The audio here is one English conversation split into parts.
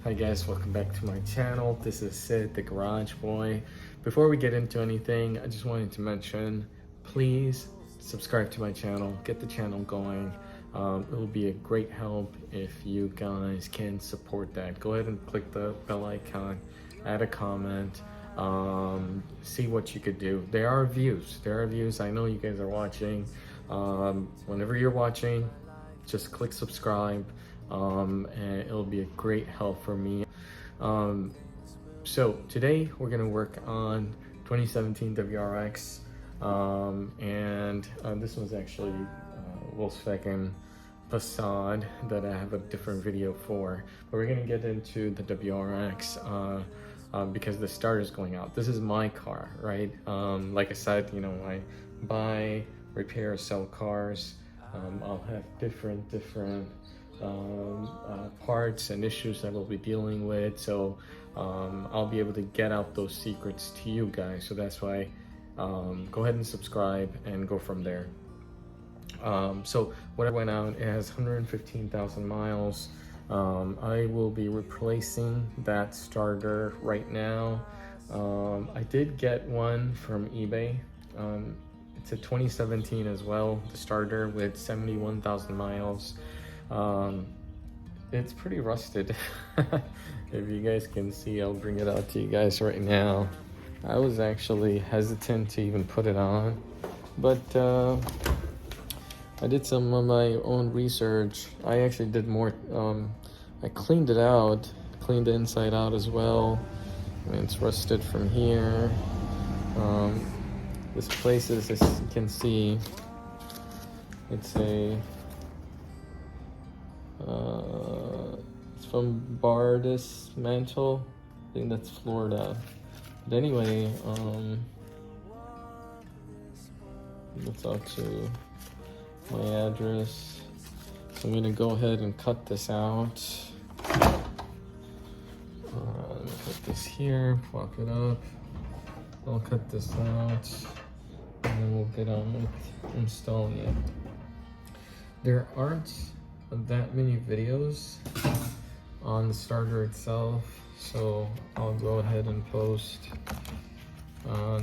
Hi guys, welcome back to my channel. This is Sid, the Garage Boy. Before we get into anything, I just wanted to mention, please subscribe to my channel, get the channel going. It will be a great help if you guys can support that. Go ahead and click the bell icon, add a comment, see what you could do. There are views. I know you guys are watching. Whenever you're watching, just click subscribe. And it'll be a great help for me. So today we're gonna work on 2017 WRX, and this was actually Volkswagen Passat that I have a different video for, but we're gonna get into the WRX because the starter is going out. This is my car, right? Like I said, you know, I buy, repair, sell cars. I'll have different parts and issues that we'll be dealing with, so I'll be able to get out those secrets to you guys. So that's why go ahead and subscribe and go from there. So what I went out, it has 115,000 miles. I will be replacing that starter right now. I did get one from eBay. It's a 2017 as well, the starter with 71,000 miles. It's pretty rusted. If you guys can see, I'll bring it out to you guys right now. I was actually hesitant to even put it on, but I did some of my own research. I actually did more. I cleaned it out, cleaned the inside out as well. I mean, it's rusted from here. This place is, as you can see, it's a it's from Bardis Mantle. I think that's Florida. But anyway, that's out to my address. So I'm gonna go ahead and cut this out. Let me cut this here, plop it up. I'll cut this out, and then we'll get on with installing it. There aren't that many videos on the starter itself, so I'll go ahead and post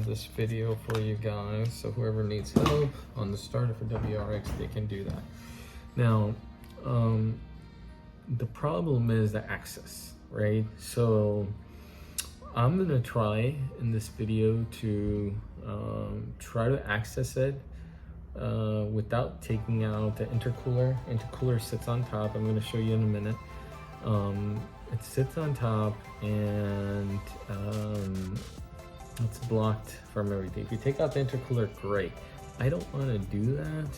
this video for you guys, so whoever needs help on the starter for WRX, they can do that. Now the problem is the access, right? So I'm gonna try in this video to try to access it without taking out the intercooler. Intercooler sits on top. I'm going to show you in a minute. It sits on top, and it's blocked from everything. If you take out the intercooler, great. I don't want to do that.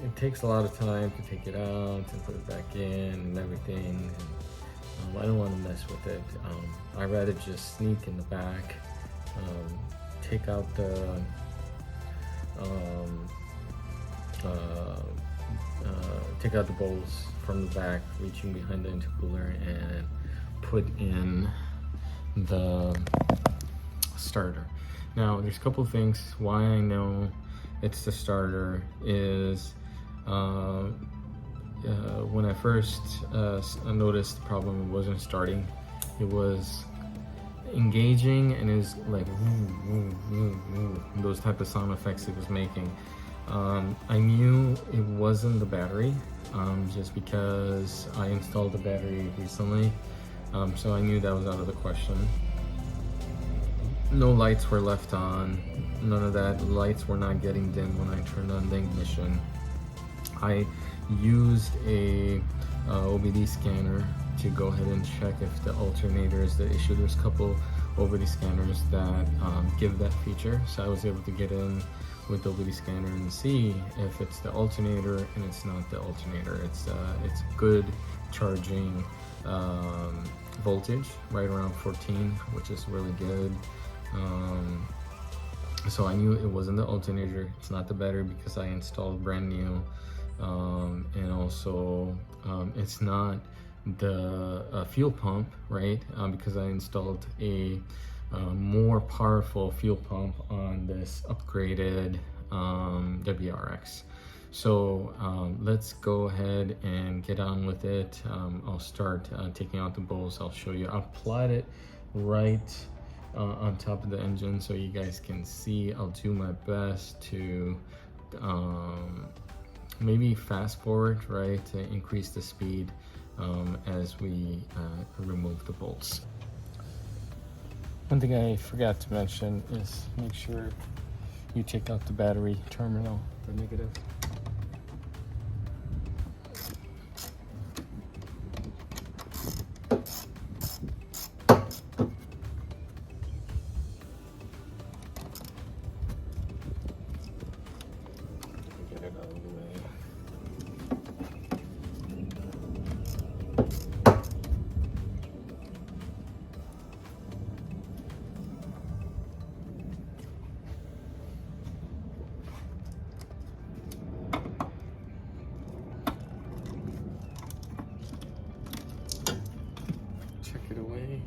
It takes a lot of time to take it out and put it back in and everything. I don't want to mess with it. I'd rather just sneak in the back, take out the bolts from the back, reaching behind the intercooler, and put in the starter. Now, there's a couple things why I know it's the starter is when I first noticed the problem, it wasn't starting. It was engaging, and it was like those type of sound effects it was making. I knew it wasn't the battery, just because I installed the battery recently, so I knew that was out of the question. No lights were left on, none of that. The lights were not getting dim when I turned on the ignition. I used a OBD scanner to go ahead and check if the alternator is the issue. There's a couple OBD scanners that give that feature, so I was able to get in with the OBD scanner and see if it's the alternator, and it's not the alternator. It's good charging voltage, right around 14, which is really good. So I knew it wasn't the alternator. It's not the battery because I installed brand new, and also it's not the fuel pump, right? Because I installed a more powerful fuel pump on this upgraded WRX. So let's go ahead and get on with it. I'll start taking out the bolts. I'll show you. I'll plot it right on top of the engine so you guys can see. I'll do my best to maybe fast forward, right, to increase the speed as we remove the bolts. One thing I forgot to mention is make sure you take out the battery terminal, the negative. Get it out of the way. Check it away.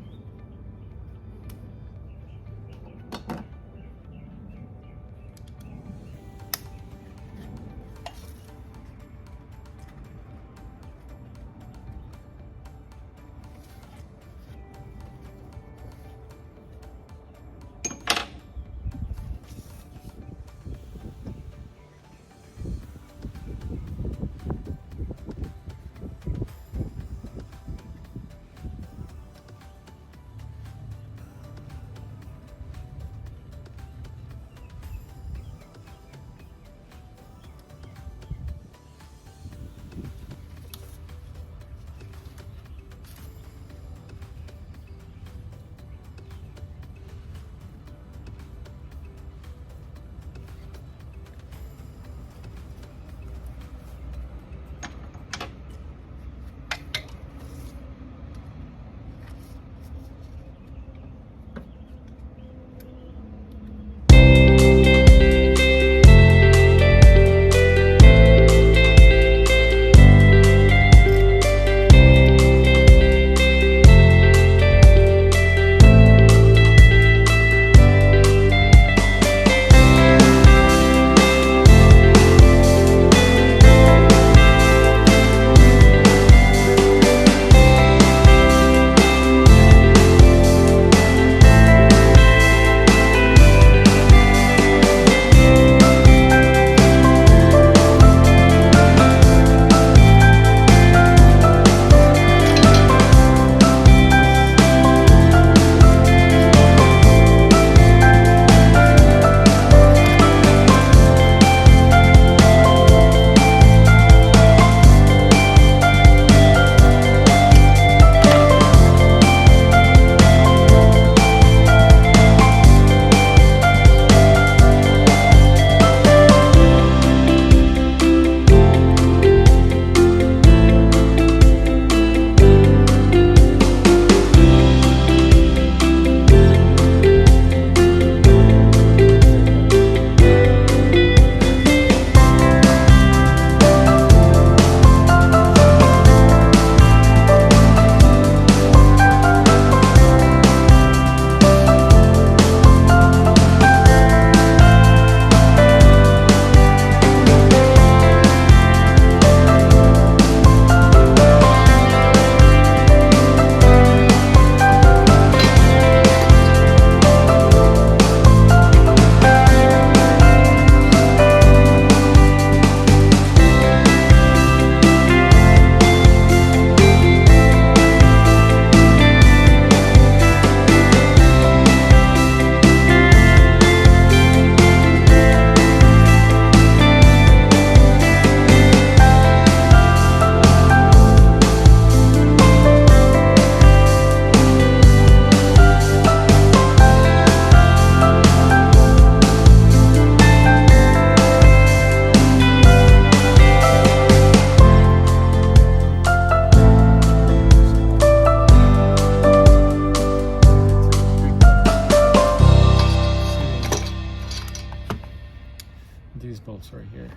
These bolts right here,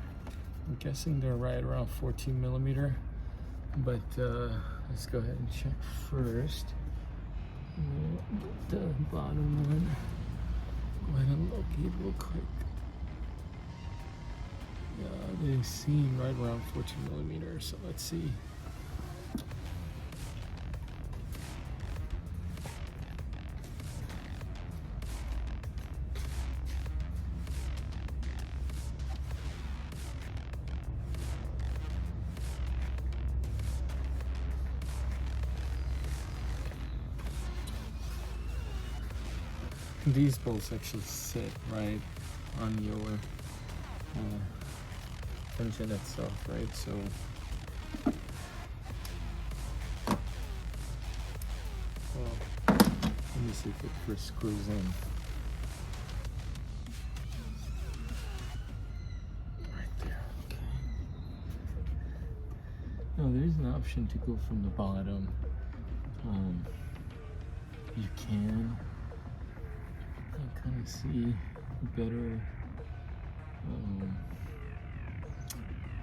I'm guessing they're right around 14 millimeter, but let's go ahead and check first. The bottom one, go ahead and locate real quick. they seem right around 14 millimeters, so let's see. These bolts actually sit right on your engine itself, right? So well, let me see if it first screws in. Right there, okay. Now there's an option to go from the bottom. You can kind of see better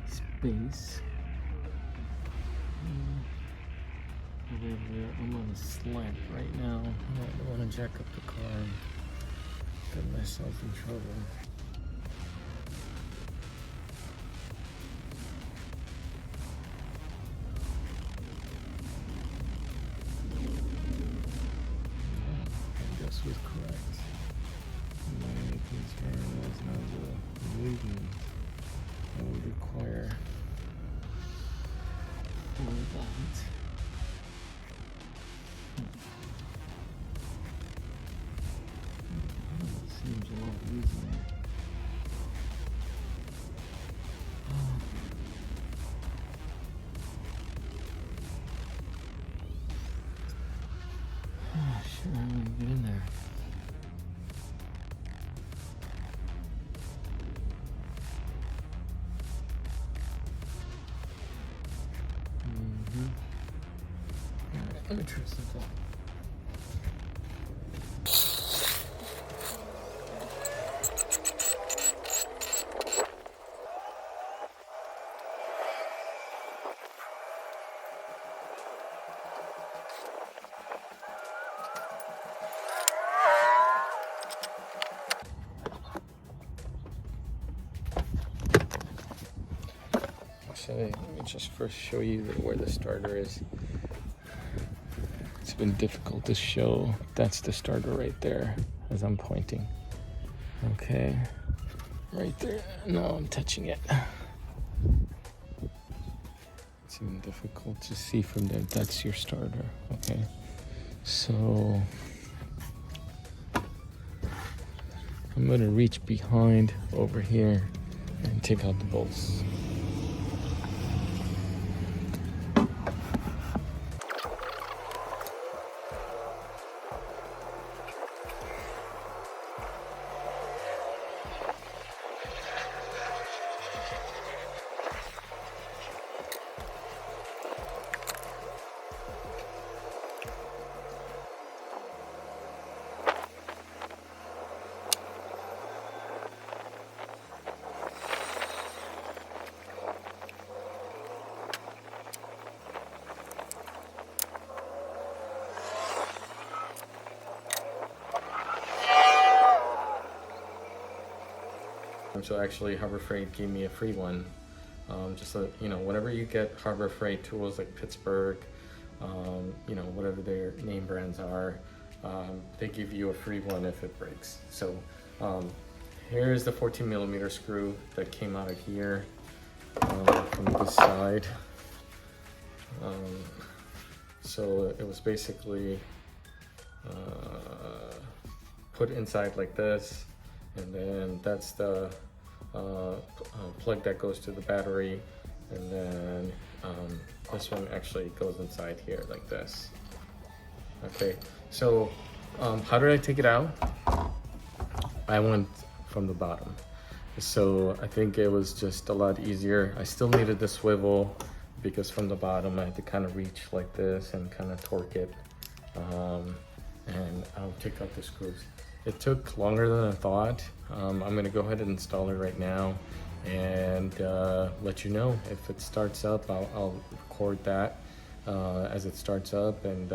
space. However, I'm on a slant right now. I don't want to jack up the car and get myself in trouble. Yeah, I guess was correct. My only concern was now the movement I would require for that. Seems a lot easier. Sure, I'm gonna get in there. Alright, let me try something. Actually, let me just first show you where the starter is. It's been difficult to show. That's the starter right there as I'm pointing. Okay, right there. No, I'm touching it. It's even difficult to see from there. That's your starter. Okay, so I'm gonna reach behind over here and take out the bolts. So actually Harbor Freight gave me a free one. Just so you know, whenever you get Harbor Freight tools like Pittsburgh, you know, whatever their name brands are, they give you a free one if it breaks. So here's the 14 millimeter screw that came out of here from this side. So it was basically put inside like this, and then that's the plug that goes to the battery, and then this one actually goes inside here like this. Okay, so how did I take it out? I went from the bottom, so I think it was just a lot easier. I still needed the swivel because from the bottom I had to kind of reach like this and kind of torque it, and I'll take out the screws. It took longer than I thought. I'm gonna go ahead and install it right now and let you know if it starts up. I'll record that as it starts up and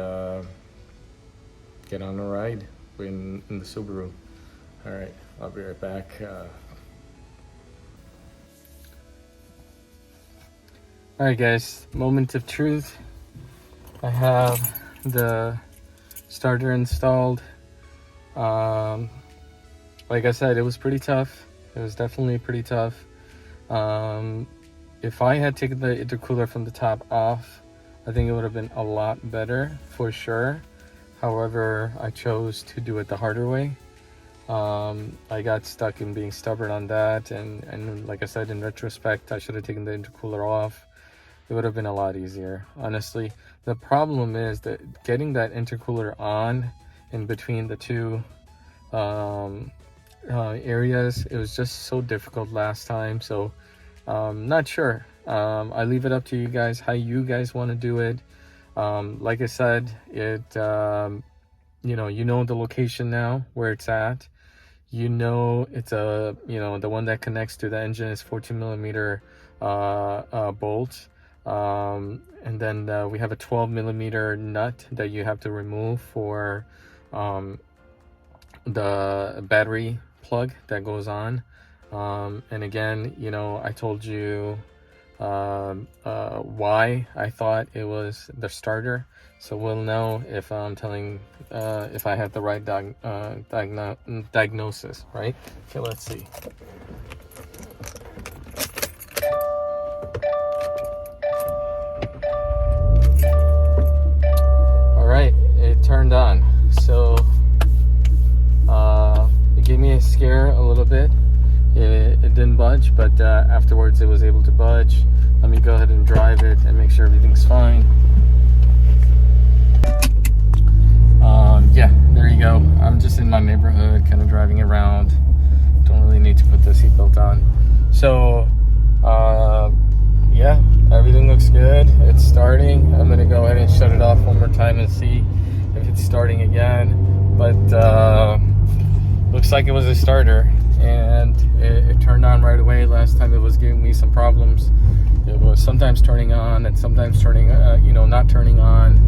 get on a ride in the Subaru. All right, I'll be right back. Alright guys, moment of truth. I have the starter installed. Like I said, it was pretty tough. It was definitely pretty tough. If I had taken the intercooler from the top off, I think it would have been a lot better for sure. However, I chose to do it the harder way. I got stuck in being stubborn on that, and like I said, in retrospect, I should have taken the intercooler off. It would have been a lot easier, honestly. The problem is that getting that intercooler on in between the two areas, it was just so difficult last time. So not sure. I leave it up to you guys how you guys want to do it. Like I said, it you know the location now where it's at. It's a the one that connects to the engine is 14mm bolt. And then we have a 12mm nut that you have to remove for the battery plug that goes on. And again, I told you why I thought it was the starter, so we'll know if I'm telling if I have the right diagnosis, right? Okay, let's see. All right, it turned on. So it gave me a scare a little bit. It didn't budge, but afterwards it was able to budge. Let me go ahead and drive it and make sure everything's fine. Yeah, there you go. I'm just in my neighborhood, kind of driving around. Don't really need to put the seatbelt on. So, yeah, everything looks good. It's starting. I'm gonna go ahead and shut it off one more time and see if it's starting again. But looks like it was a starter, and it turned on right away. Last time it was giving me some problems. It was sometimes turning on and sometimes turning not turning on.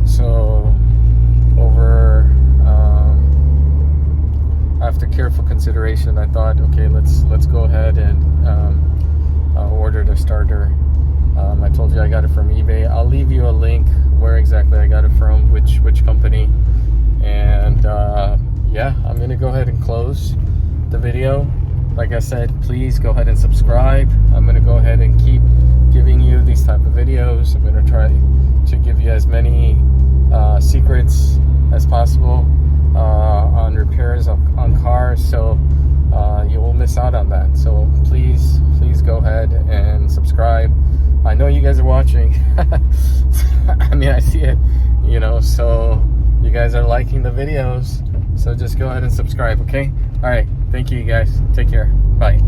So after careful consideration, I thought, okay, let's go ahead and order the starter. I told you I got it from eBay. I'll leave you a link where exactly I got it from, which company. And yeah, I'm gonna go ahead and close the video. Like I said, please go ahead and subscribe. I'm gonna go ahead and keep giving you these type of videos. I'm gonna try to give you as many secrets as possible on repairs on cars, so you won't miss out on that. So please go ahead and subscribe. I know you guys are watching. I mean, I see it, so you guys are liking the videos, so just go ahead and subscribe. Okay, all right, thank you guys, take care, bye.